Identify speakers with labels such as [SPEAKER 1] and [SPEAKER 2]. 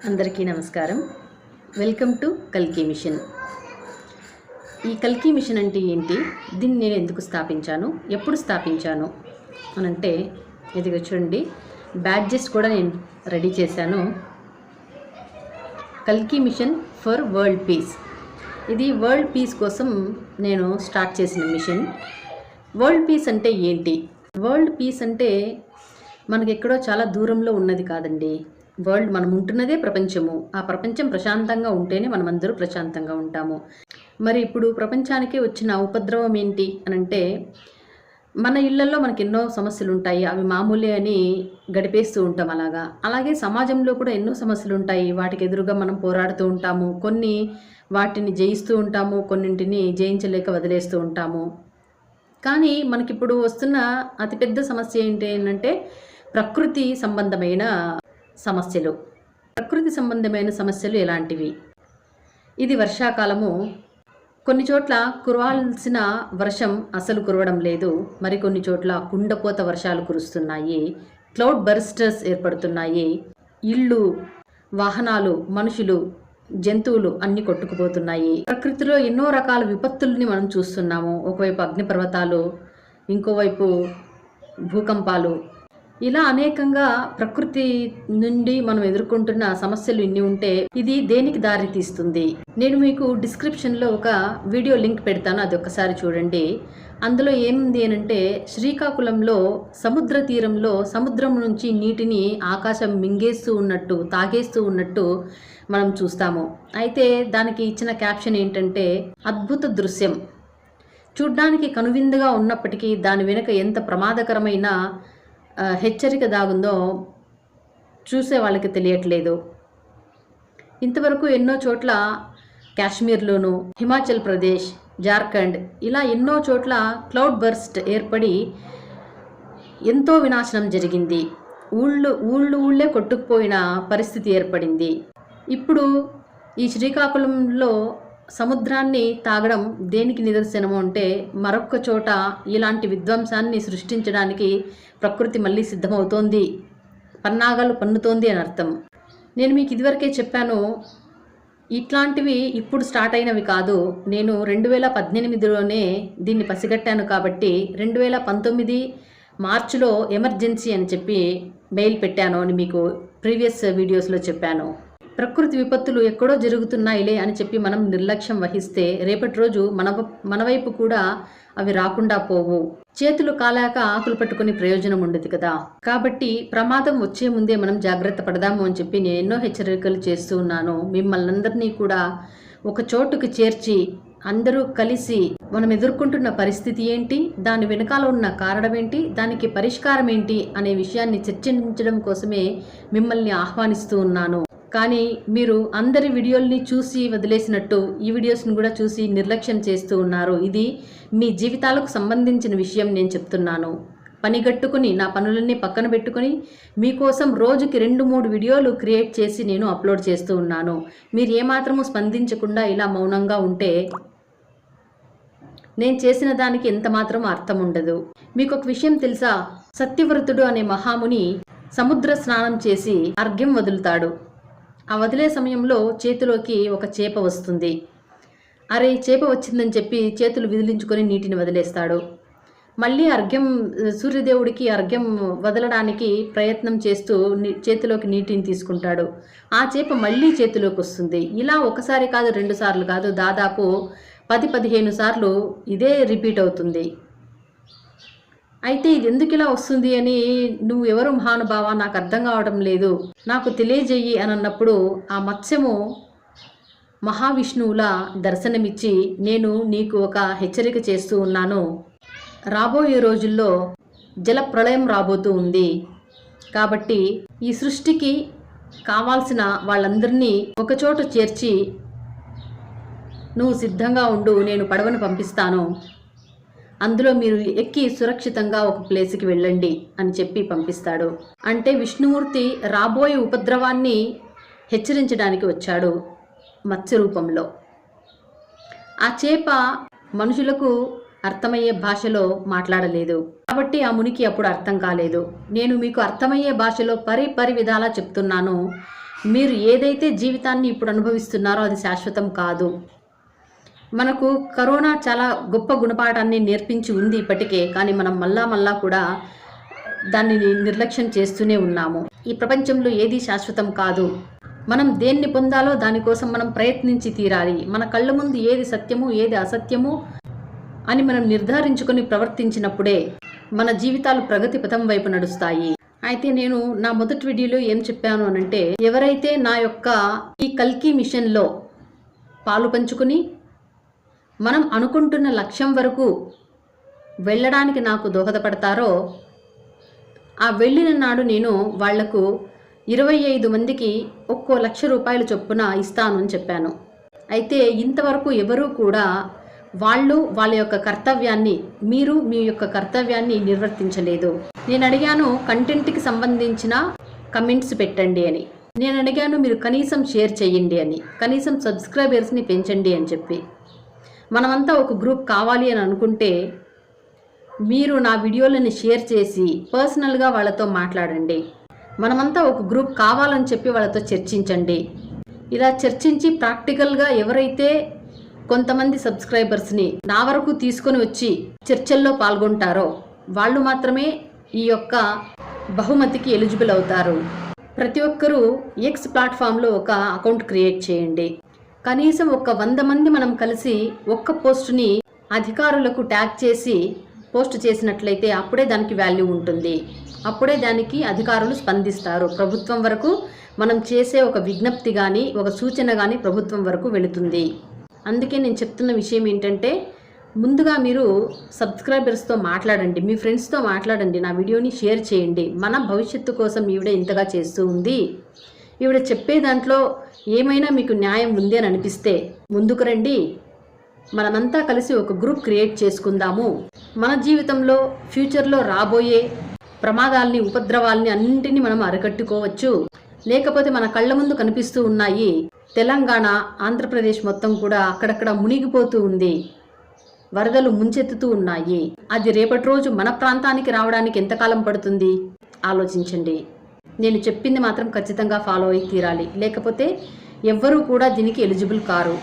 [SPEAKER 1] అందరికీ నమస్కారం. Welcome to కల్కి మిషన్. ఈ కల్కి మిషన్ అంటే ఏంటి, దీన్ని నేను ఎందుకు స్థాపించాను, ఎప్పుడు స్థాపించాను అనంటే, ఇదిగో చూడండి, బ్యాడ్జెస్ కూడా నేను రెడీ చేశాను. కల్కి మిషన్ ఫర్ వరల్డ్ పీస్. ఇది వరల్డ్ పీస్ కోసం నేను స్టార్ట్ చేసిన మిషన్. వరల్డ్ పీస్ అంటే ఏంటి? వరల్డ్ పీస్ అంటే మనకి ఎక్కడో చాలా దూరంలో ఉన్నది కాదండి. వరల్డ్ మనం ఉంటున్నదే ప్రపంచము. ఆ ప్రపంచం ప్రశాంతంగా ఉంటేనే మనమందరూ ప్రశాంతంగా ఉంటాము. మరి ఇప్పుడు ప్రపంచానికి వచ్చిన ఉపద్రవం ఏంటి అనంటే, మన ఇళ్లలో మనకి ఎన్నో సమస్యలు ఉంటాయి. అవి మామూలే అని గడిపేస్తూ ఉంటాం. అలాగే సమాజంలో కూడా ఎన్నో సమస్యలు ఉంటాయి. వాటికి ఎదురుగా మనం పోరాడుతూ ఉంటాము. కొన్ని వాటిని జయిస్తూ ఉంటాము, కొన్నింటిని జయించలేక వదిలేస్తూ ఉంటాము. కానీ మనకిప్పుడు వస్తున్న అతిపెద్ద సమస్య ఏంటి అంటే, ప్రకృతి సంబంధమైన సమస్యలు. ప్రకృతి సంబంధమైన సమస్యలు ఎలాంటివి? ఇది వర్షాకాలము. కొన్ని చోట్ల కురవాల్సిన వర్షం అసలు కురవడం లేదు. మరికొన్ని చోట్ల కుండపోత వర్షాలు కురుస్తున్నాయి. క్లౌడ్ బర్స్టర్స్ ఏర్పడుతున్నాయి. ఇళ్ళు, వాహనాలు, మనుషులు, జంతువులు అన్నీ కొట్టుకుపోతున్నాయి. ప్రకృతిలో ఎన్నో రకాల విపత్తుల్ని మనం చూస్తున్నాము. ఒకవైపు అగ్నిపర్వతాలు, ఇంకోవైపు భూకంపాలు, ఇలా అనేకంగా ప్రకృతి నుండి మనం ఎదుర్కొంటున్న సమస్యలు ఇన్ని ఉంటే ఇది దేనికి దారి తీస్తుంది? నేను మీకు డిస్క్రిప్షన్లో ఒక వీడియో లింక్ పెడతాను, అది ఒక్కసారి చూడండి. అందులో ఏముంది అనంటే, శ్రీకాకుళంలో సముద్ర తీరంలో సముద్రం నుంచి నీటిని ఆకాశం మింగేస్తూ ఉన్నట్టు, తాగేస్తూ ఉన్నట్టు మనం చూస్తాము. అయితే దానికి ఇచ్చిన క్యాప్షన్ ఏంటంటే, అద్భుత దృశ్యం. చూడ్డానికి కనువిందుగా ఉన్నప్పటికీ దాని వెనుక ఎంత ప్రమాదకరమైన హెచ్చరిక దాగుందో చూసే వాళ్ళకి తెలియట్లేదు. ఇంతవరకు ఎన్నో చోట్ల, కాశ్మీర్లోను, హిమాచల్ ప్రదేశ్, జార్ఖండ్, ఇలా ఎన్నో చోట్ల క్లౌడ్ బర్స్ట్ ఏర్పడి ఎంతో వినాశనం జరిగింది. ఊళ్ళే కొట్టుకుపోయిన పరిస్థితి ఏర్పడింది. ఇప్పుడు ఈ శ్రీకాకుళంలో సముద్రాన్ని తాగడం దేనికి నిదర్శనము అంటే, మరొక్క చోట ఇలాంటి విధ్వంసాన్ని సృష్టించడానికి ప్రకృతి మళ్ళీ సిద్ధమవుతోంది, పన్నాగాలు పన్నుతోంది అని అర్థం. నేను మీకు ఇదివరకే చెప్పాను, ఇట్లాంటివి ఇప్పుడు స్టార్ట్ అయినవి కాదు. నేను 2018లోనే దీన్ని పసిగట్టాను. కాబట్టి 2019 మార్చిలో ఎమర్జెన్సీ అని చెప్పి మెయిల్ పెట్టాను అని మీకు ప్రీవియస్ వీడియోస్లో చెప్పాను. ప్రకృతి విపత్తులు ఎక్కడో జరుగుతున్నాయిలే అని చెప్పి మనం నిర్లక్ష్యం వహిస్తే రేపటి రోజు మన వైపు కూడా అవి రాకుండా పోవు. చేతులు కాలాక ఆకులు పట్టుకుని ప్రయోజనం ఉండదు కదా. కాబట్టి ప్రమాదం వచ్చే ముందే మనం జాగ్రత్త పడదాము అని చెప్పి నేను ఎన్నో హెచ్చరికలు చేస్తూ ఉన్నాను. మిమ్మల్ని అందరినీ కూడా ఒక చోటుకు చేర్చి, అందరూ కలిసి మనం ఎదుర్కొంటున్న పరిస్థితి ఏంటి, దాని వెనకాల ఉన్న కారణం ఏంటి, దానికి పరిష్కారం ఏంటి అనే విషయాన్ని చర్చించడం కోసమే మిమ్మల్ని ఆహ్వానిస్తూ ఉన్నాను. కానీ మీరు అందరి వీడియోల్ని చూసి వదిలేసినట్టు ఈ వీడియోస్ని కూడా చూసి నిర్లక్ష్యం చేస్తూ ఉన్నారు. ఇది మీ జీవితాలకు సంబంధించిన విషయం నేను చెప్తున్నాను. పనిగట్టుకుని, నా పనులన్నీ పక్కన పెట్టుకుని మీకోసం రోజుకి 2-3 వీడియోలు క్రియేట్ చేసి నేను అప్లోడ్ చేస్తూ ఉన్నాను. మీరు ఏమాత్రము స్పందించకుండా ఇలా మౌనంగా ఉంటే నేను చేసిన దానికి ఎంత మాత్రం అర్థం ఉండదు. మీకు ఒక విషయం తెలుసా? సత్యవ్రతుడు అనే మహాముని సముద్ర స్నానం చేసి అర్ఘ్యం వదులుతాడు. ఆ వదిలే సమయంలో చేతిలోకి ఒక చేప వస్తుంది. అరే, చేప వచ్చిందని చెప్పి చేతులు విదిలించుకొని నీటిని వదిలేస్తాడు. మళ్ళీ సూర్యదేవుడికి అర్ఘ్యం వదలడానికి ప్రయత్నం చేస్తూ చేతిలోకి నీటిని తీసుకుంటాడు. ఆ చేప మళ్ళీ చేతిలోకి వస్తుంది. ఇలా ఒకసారి కాదు, 2 సార్లు కాదు, దాదాపు 10-15 సార్లు ఇదే రిపీట్ అవుతుంది. అయితే ఇది ఎందుకు ఇలా వస్తుంది అని, నువ్వు ఎవరు మహానుభావ, నాకు అర్థం కావడం లేదు, నాకు తెలియజేయి అని అన్నప్పుడు ఆ మత్స్యము మహావిష్ణువులా దర్శనమిచ్చి, నేను నీకు ఒక హెచ్చరిక చేస్తూ ఉన్నాను. రాబోయే రోజుల్లో జల ప్రళయం రాబోతూ ఉంది. కాబట్టి ఈ సృష్టికి కావాల్సిన వాళ్ళందరినీ ఒకచోట చేర్చి, నువ్వు సిద్ధంగా ఉండు, నేను పడవను పంపిస్తాను, అందులో మీరు ఎక్కి సురక్షితంగా ఒక ప్లేస్కి వెళ్ళండి అని చెప్పి పంపిస్తాడు. అంటే విష్ణుమూర్తి రాబోయే ఉపద్రవాన్ని హెచ్చరించడానికి వచ్చాడు మత్స్య రూపంలో. ఆ చేప మనుషులకు అర్థమయ్యే భాషలో మాట్లాడలేదు కాబట్టి ఆ మునికి అప్పుడు అర్థం కాలేదు. నేను మీకు అర్థమయ్యే భాషలో పరి విధాలా చెప్తున్నాను. మీరు ఏదైతే జీవితాన్ని ఇప్పుడు అనుభవిస్తున్నారో అది శాశ్వతం కాదు. మనకు కరోనా చాలా గొప్ప గుణపాఠాన్ని నేర్పించి ఉంది ఇప్పటికే, కానీ మనం మళ్ళా కూడా దాన్ని నిర్లక్ష్యం చేస్తూనే ఉన్నాము. ఈ ప్రపంచంలో ఏది శాశ్వతం కాదు. మనం దేన్ని పొందాలో దానికోసం మనం ప్రయత్నించి తీరాలి. మన కళ్ళ ముందు ఏది సత్యము ఏది అసత్యము అని మనం నిర్ధారించుకొని ప్రవర్తించినప్పుడే మన జీవితాలు ప్రగతి పథం వైపు నడుస్తాయి. అయితే నేను నా మొదటి వీడియోలో ఏం చెప్పాను అనంటే, ఎవరైతే నా యొక్క ఈ కల్కి మిషన్లో పాలు పంచుకుని మనం అనుకుంటున్న లక్ష్యం వరకు వెళ్ళడానికి నాకు దోహదపడతారో, ఆ వెళ్ళిన నాడు నేను వాళ్లకు 25 మందికి ఒక్కో ₹1,00,000 చొప్పున ఇస్తాను అని చెప్పాను. అయితే ఇంతవరకు ఎవరూ కూడా వాళ్ళ యొక్క కర్తవ్యాన్ని, మీరు మీ యొక్క కర్తవ్యాన్ని నిర్వర్తించలేదు. నేను అడిగాను కంటెంట్కి సంబంధించిన కమెంట్స్ పెట్టండి అని. నేను అడిగాను మీరు కనీసం షేర్ చేయండి అని, కనీసం సబ్స్క్రైబర్స్ని పెంచండి అని చెప్పి. మనమంతా ఒక గ్రూప్ కావాలి అని అనుకుంటే మీరు నా వీడియోలని షేర్ చేసి పర్సనల్గా వాళ్ళతో మాట్లాడండి. మనమంతా ఒక గ్రూప్ కావాలని చెప్పి వాళ్ళతో చర్చించండి. ఇలా చర్చించి ప్రాక్టికల్గా ఎవరైతే కొంతమంది సబ్స్క్రైబర్స్ని నా వరకు తీసుకొని వచ్చి చర్చల్లో పాల్గొంటారో వాళ్ళు మాత్రమే ఈ యొక్క బహుమతికి ఎలిజిబుల్ అవుతారు. ప్రతి ఒక్కరూ ఎక్స్ ప్లాట్ఫామ్లో ఒక అకౌంట్ క్రియేట్ చేయండి. కనీసం ఒక 100 మంది మనం కలిసి ఒక్క పోస్ట్ని అధికారులకు ట్యాగ్ చేసి పోస్ట్ చేసినట్లయితే అప్పుడే దానికి వాల్యూ ఉంటుంది. అప్పుడే దానికి అధికారులు స్పందిస్తారు. ప్రభుత్వం వరకు మనం చేసే ఒక విజ్ఞప్తి కానీ ఒక సూచన కానీ ప్రభుత్వం వరకు వెళుతుంది. అందుకే నేను చెప్తున్న విషయం ఏంటంటే, ముందుగా మీరు సబ్స్క్రైబర్స్తో మాట్లాడండి, మీ ఫ్రెండ్స్తో మాట్లాడండి, నా వీడియోని షేర్ చేయండి. మన భవిష్యత్తు కోసం ఈవిడ ఇంతగా చేస్తూ ఉంది, ఈవిడ చెప్పే దాంట్లో ఏమైనా మీకు న్యాయం ఉంది అని అనిపిస్తే ముందుకు రండి. మనమంతా కలిసి ఒక గ్రూప్ క్రియేట్ చేసుకుందాము. మన జీవితంలో ఫ్యూచర్లో రాబోయే ప్రమాదాల్ని, ఉపద్రవాల్ని అన్నింటినీ మనం అరికట్టుకోవచ్చు. లేకపోతే మన కళ్ళ ముందు కనిపిస్తూ ఉన్నాయి, తెలంగాణ, ఆంధ్రప్రదేశ్ మొత్తం కూడా అక్కడక్కడ మునిగిపోతూ ఉంది, వరదలు ముంచెత్తుతూ ఉన్నాయి. అది రేపటి రోజు మన ప్రాంతానికి రావడానికి ఎంతకాలం పడుతుంది ఆలోచించండి. నేను చెప్పింది మాత్రం ఖచ్చితంగా ఫాలో అయి తీరాలి, లేకపోతే ఎవ్వరూ కూడా దీనికి ఎలిజిబుల్ కారు.